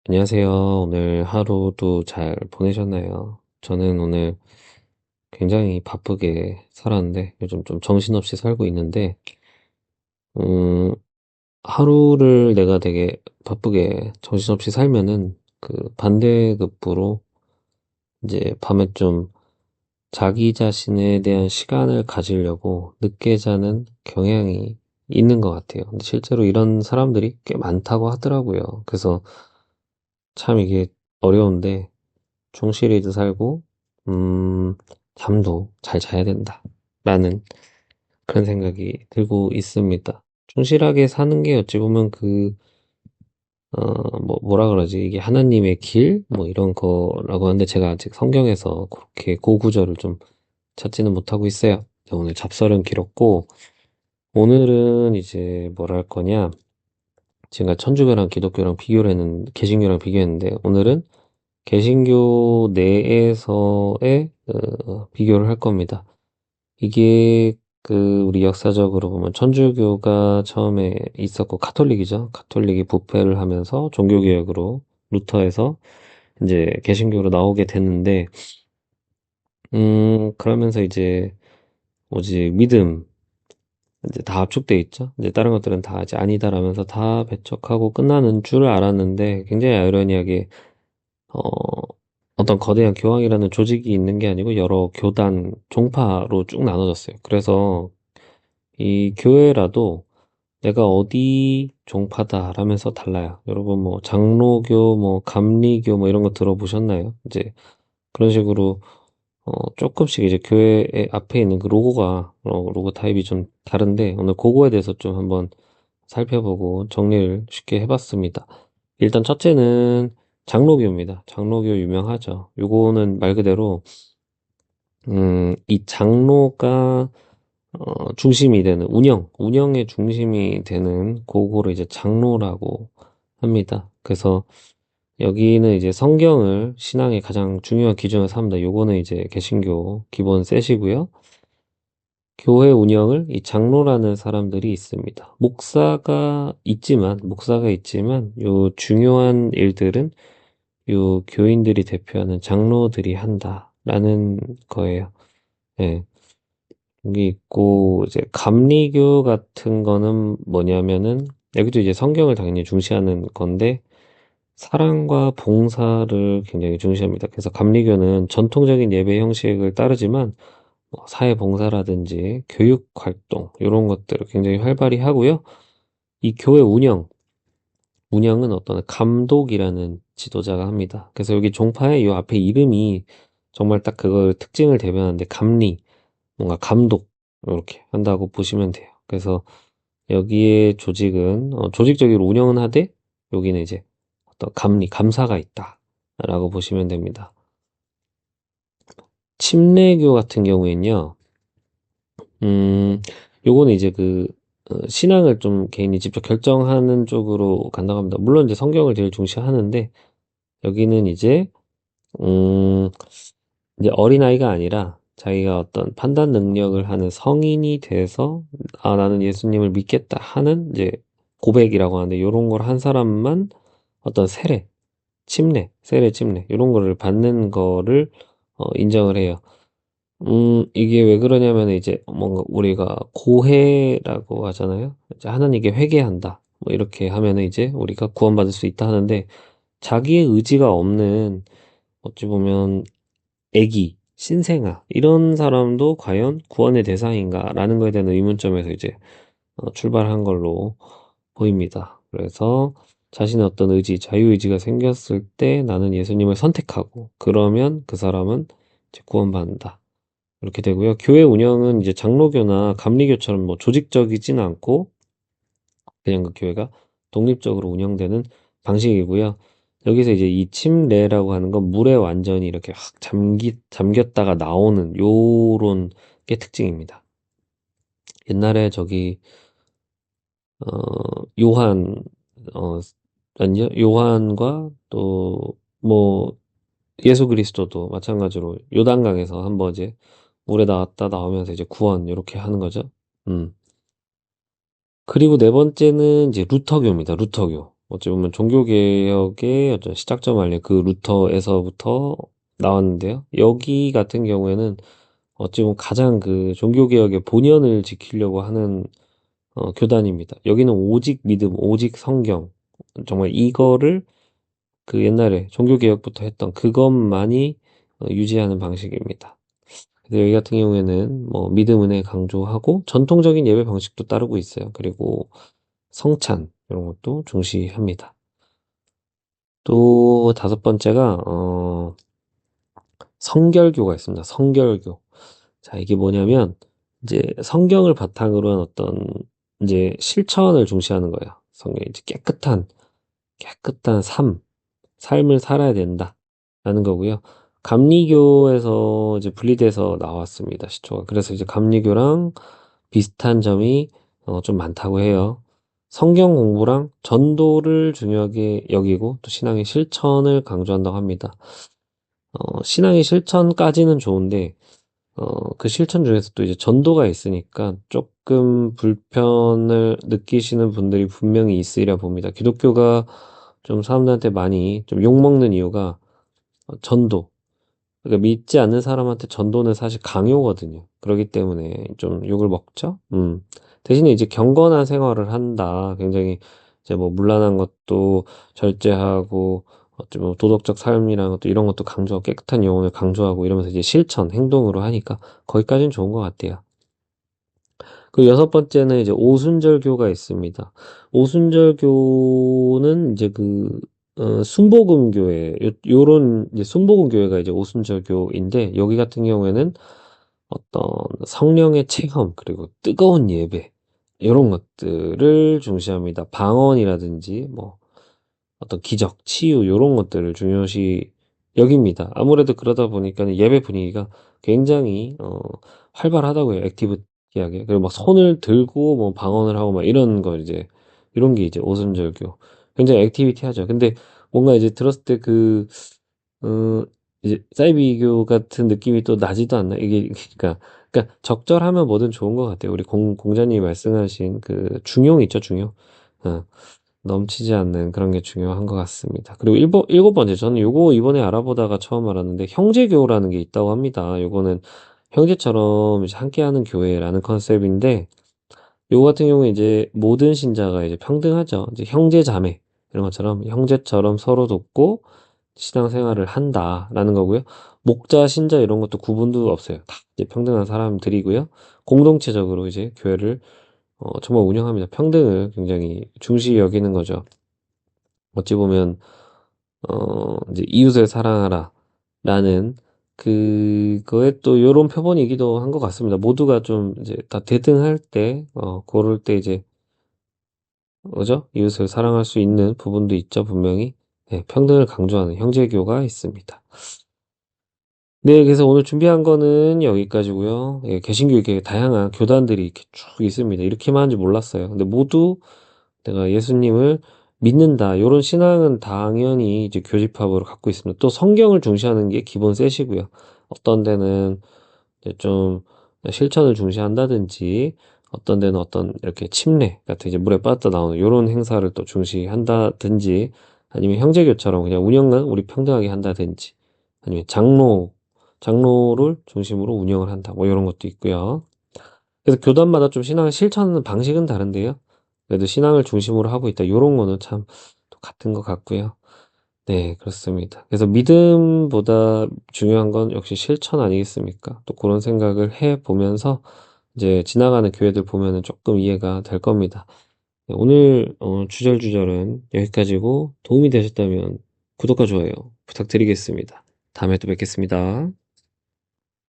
안녕하세요. 오늘 하루도 잘 보내셨나요? 저는 오늘 굉장히 바쁘게 살았는데, 요즘 좀 정신없이 살고 있는데, 음, 하루를 내가 되게 바쁘게 정신없이 살면은 그 반대급부로 이제 밤에 좀 자기 자신에 대한 시간을 가지려고 늦게 자는 경향이 있는 것 같아요. 근데 실제로 이런 사람들이 꽤 많다고 하더라고요. 그래서 참 이게 어려운데, 충실히도 살고, 음, 잠도 잘 자야 된다. 라는 그런 생각이 들고 있습니다. 충실하게 사는 게 어찌 보면 뭐라 그러지? 이게 하나님의 길? 뭐 이런 거라고 하는데 제가 아직 성경에서 그렇게 구절을 좀 찾지는 못하고 있어요. 오늘 잡설은 길었고, 오늘은 이제 뭘 할 거냐? 제가 천주교랑 기독교랑 비교를 했는데, 개신교랑 비교했는데, 오늘은 개신교 내에서의 비교를 할 겁니다. 이게 우리 역사적으로 보면 천주교가 처음에 있었고 가톨릭이죠. 가톨릭이 부패를 하면서 종교개혁으로 루터에서 이제 개신교로 나오게 됐는데 그러면서 이제 오직 믿음 이제 다 압축돼 있죠. 이제 다른 것들은 다 이제 아니다라면서 다 배척하고 끝나는 줄 알았는데 굉장히 아이러니하게 어, 어떤 거대한 교황이라는 조직이 있는 게 아니고 여러 교단, 종파로 쭉 나눠졌어요. 그래서 이 교회라도 내가 어디 종파다라면서 달라요. 여러분 뭐 장로교, 뭐 감리교 뭐 이런 거 들어보셨나요? 이제 그런 식으로 조금씩 이제 교회 앞에 있는 그 로고가 로고 타입이 좀 다른데 오늘 그거에 대해서 좀 한번 살펴보고 정리를 쉽게 해봤습니다. 일단 첫째는 장로교입니다. 장로교 유명하죠. 요거는 말 그대로 이 장로가 중심이 되는 운영의 중심이 되는 그거를 이제 장로라고 합니다. 그래서 여기는 이제 성경을 신앙의 가장 중요한 기준으로 삼는다. 요거는 이제 개신교 기본 셋이고요. 교회 운영을 이 장로라는 사람들이 있습니다. 목사가 있지만 요 중요한 일들은 요 교인들이 대표하는 장로들이 한다라는 거예요. 예. 여기 있고 이제 감리교 같은 거는 뭐냐면은 여기도 이제 성경을 당연히 중시하는 건데 사랑과 봉사를 굉장히 중시합니다. 그래서 감리교는 전통적인 예배 형식을 따르지만 뭐 사회봉사라든지 교육활동 이런 것들을 굉장히 활발히 하고요. 이 교회 운영은 어떤 감독이라는 지도자가 합니다. 그래서 여기 종파의 이 앞에 이름이 정말 딱 그걸 특징을 대변하는데 뭔가 감독 이렇게 한다고 보시면 돼요. 그래서 여기에 조직은 조직적으로 운영은 하되 여기는 이제 어떤 감사가 있다라고 보시면 됩니다. 침례교 같은 경우에는요. 요거는 이제 신앙을 좀 개인이 직접 결정하는 쪽으로 간다고 합니다. 물론 이제 성경을 제일 중시하는데, 여기는 음, 이제 어린아이가 아니라 자기가 어떤 판단 능력을 하는 성인이 돼서, 아, 나는 예수님을 믿겠다 하는 이제 고백이라고 하는데, 요런 걸 한 사람만 어떤 세례, 침례, 요런 거를 받는 거를 인정을 해요. 이게 왜 그러냐면 이제 뭔가 우리가 고해라고 하잖아요. 이제 하나님께 회개한다. 뭐 이렇게 하면은 이제 우리가 구원받을 수 있다 하는데 자기의 의지가 없는 어찌 보면 애기, 신생아 이런 사람도 과연 구원의 대상인가라는 거에 대한 의문점에서 이제 출발한 걸로 보입니다. 그래서 자신의 어떤 자유의지가 생겼을 때 나는 예수님을 선택하고 그러면 그 사람은 이제 구원받는다. 이렇게 되고요. 교회 운영은 이제 장로교나 감리교처럼 뭐 조직적이지는 않고 그냥 그 교회가 독립적으로 운영되는 방식이고요. 여기서 이제 이 침례라고 하는 건 물에 완전히 이렇게 확 잠겼다가 나오는 요런 게 특징입니다. 옛날에 요한, 어, 아니요, 요한과 또 뭐 예수 그리스도도 마찬가지로 요단강에서 한번 이제 물에 나왔다 나오면서 이제 구원 이렇게 하는 거죠. 음. 그리고 네 번째는 이제 루터교입니다. 루터교. 어찌 보면 종교개혁의 어떤 시작점 아니에요. 그 루터에서부터 나왔는데요. 여기 같은 경우에는 어찌 보면 가장 그 종교개혁의 본연을 지키려고 하는 교단입니다. 여기는 오직 믿음, 오직 성경. 정말 이거를 그 옛날에 종교개혁부터 했던 그것만이 유지하는 방식입니다. 그래서 여기 같은 경우에는 뭐 믿음, 은혜 강조하고 전통적인 예배 방식도 따르고 있어요. 그리고 성찬 이런 것도 중시합니다. 또 다섯 번째가 성결교가 있습니다. 성결교. 자, 이게 뭐냐면 이제 성경을 바탕으로 한 어떤 이제 실천을 중시하는 거예요. 성경 이제 깨끗한 삶을 살아야 된다라는 거고요. 감리교에서 이제 분리돼서 나왔습니다. 시초가. 그래서 이제 감리교랑 비슷한 점이 좀 많다고 해요. 성경 공부랑 전도를 중요하게 여기고 또 신앙의 실천을 강조한다고 합니다. 신앙의 실천까지는 좋은데 그 실천 중에서 또 이제 전도가 있으니까 조금 불편을 느끼시는 분들이 분명히 있으리라 봅니다. 기독교가 좀 사람들한테 많이 좀 욕먹는 이유가 전도. 그러니까 믿지 않는 사람한테 전도는 사실 강요거든요. 그렇기 때문에 좀 욕을 먹죠. 대신에 이제 경건한 생활을 한다. 굉장히 이제 뭐 문란한 것도 절제하고 어쩌면 뭐 도덕적 삶이라는 것도 이런 것도 강조하고 깨끗한 영혼을 강조하고 이러면서 이제 실천, 행동으로 하니까 거기까지는 좋은 것 같아요. 그 여섯 번째는 이제 오순절교가 있습니다. 오순절교는 이제 순복음교회, 요런 이제 순복음교회가 이제 오순절교인데, 여기 같은 경우에는 어떤 성령의 체험, 그리고 뜨거운 예배, 이런 것들을 중시합니다. 방언이라든지, 뭐, 어떤 기적, 치유, 이런 것들을 중요시 여깁니다. 아무래도 그러다 보니까 예배 분위기가 굉장히, 활발하다고요. 액티브하게. 그리고 막 손을 들고 뭐 방언을 하고 막 이런 거 이제, 이런 게 이제 오순절교. 굉장히 액티비티 하죠. 근데 뭔가 이제 들었을 때 어, 이제 사이비교 같은 느낌이 또 나지도 않나? 이게, 그러니까 적절하면 뭐든 좋은 것 같아요. 우리 공자님이 말씀하신 그 중용 있죠, 중용. 어. 넘치지 않는 그런 게 중요한 것 같습니다. 그리고 일곱 번째, 저는 요거 이번에 알아보다가 처음 알았는데, 형제교라는 게 있다고 합니다. 요거는 형제처럼 이제 함께하는 교회라는 컨셉인데, 요거 같은 경우에 이제 모든 신자가 이제 평등하죠. 이제 형제 자매, 이런 것처럼 형제처럼 서로 돕고 신앙생활을 한다라는 거고요. 목자, 신자 이런 것도 구분도 없어요. 다 이제 평등한 사람들이고요. 공동체적으로 이제 교회를 정말 운영합니다. 평등을 굉장히 중시 여기는 거죠. 어찌 보면 이제 이웃을 사랑하라 라는 그거에 또 요런 표본이기도 한 것 같습니다. 모두가 좀 이제 다 대등할 때 그럴 때 이제 뭐죠? 이웃을 사랑할 수 있는 부분도 있죠, 분명히. 네, 평등을 강조하는 형제교가 있습니다. 네, 그래서 오늘 준비한 거는 여기까지고요. 예, 개신교 이렇게 다양한 교단들이 이렇게 쭉 있습니다. 이렇게만 한지 몰랐어요. 근데 모두 내가 예수님을 믿는다. 이런 신앙은 당연히 이제 교집합으로 갖고 있습니다. 또 성경을 중시하는 게 기본 셋이고요. 어떤 데는 이제 좀 실천을 중시한다든지, 어떤 데는 어떤 이렇게 침례 같은 이제 물에 빠졌다 나오는 이런 행사를 또 중시한다든지, 아니면 형제교처럼 그냥 운영은 우리 평등하게 한다든지, 아니면 장로를 중심으로 운영을 한다. 뭐 이런 것도 있고요. 그래서 교단마다 좀 신앙을 실천하는 방식은 다른데요. 그래도 신앙을 중심으로 하고 있다. 이런 거는 참 같은 것 같고요. 네, 그렇습니다. 그래서 믿음보다 중요한 건 역시 실천 아니겠습니까? 또 그런 생각을 해 보면서 이제 지나가는 교회들 보면은 조금 이해가 될 겁니다. 네, 오늘 주절주절은 여기까지고 도움이 되셨다면 구독과 좋아요 부탁드리겠습니다. 다음에 또 뵙겠습니다.